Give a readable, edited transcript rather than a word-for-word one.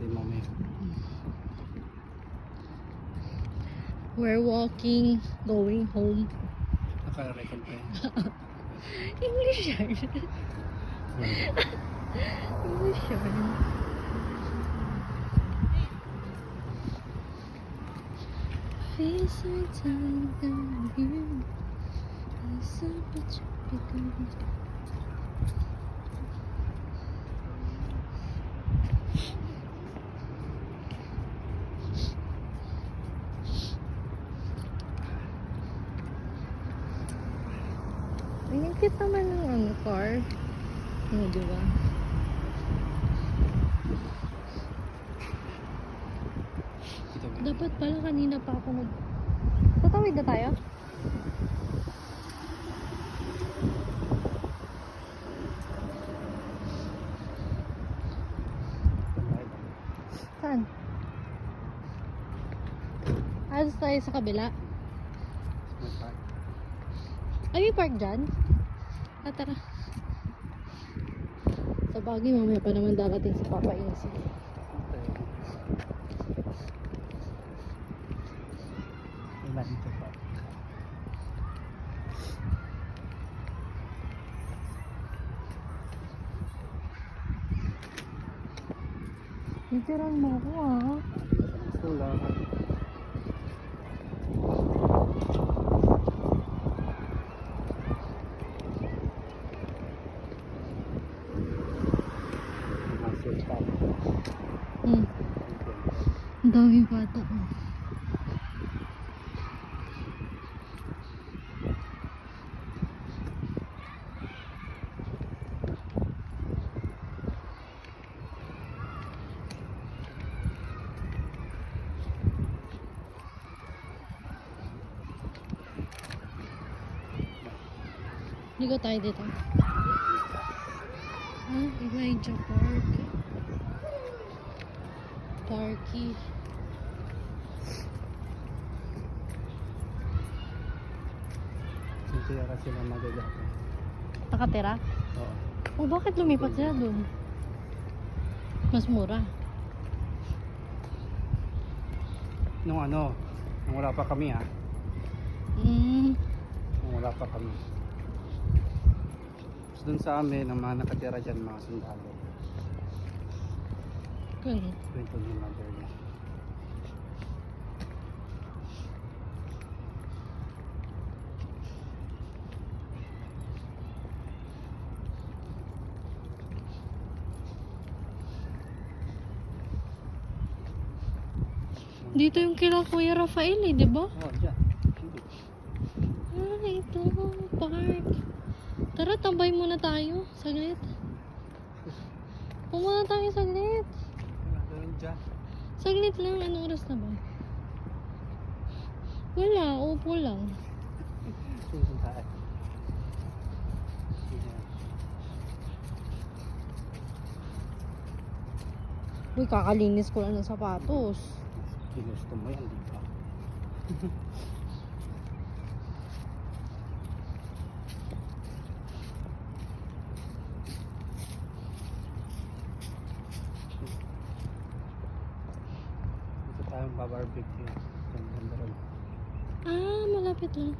natin mamaya. We're walking, going home. Naka-record pa yun. English yan. English yan. Feels so tired down here. I said what you become. Ang cute naman ng ano, car. Ano, diba? Dapat pala kanina pa ako Tatawid na tayo? Saan? Alas tayo sa kabila. Ay, may park dyan? Tara. Sa bagay, mamaya pa naman darating si Papa Insi. Wala dito pa. Nitiran mo ako ah. Kulang. Ang daming bata. Ligo tayo dito. Elijah Park. Parky. Sintira sila magagapon. Nakatira? Oo. Oh, bakit lumipat sila dun? Mas mura. Nung wala pa kami Nung wala pa kami. So, dun sa amin, ang mga nakatira dyan, mga sundalo. Ganun. Kwento ni mother niya. Dito yung kila Kuya Rafael di ba? Oh, dyan. Ito, park. Tara, tambay muna tayo. Saglit. Pumunta tayo saglit. Dyan. Saglit lang. Anong oras na ba? Wala, upo lang. Uy, kakalinis ko lang ng sapatos. Ginusto mo yan, di ba? Dito tayong babarbecue. Ganda rin. Malapit lang.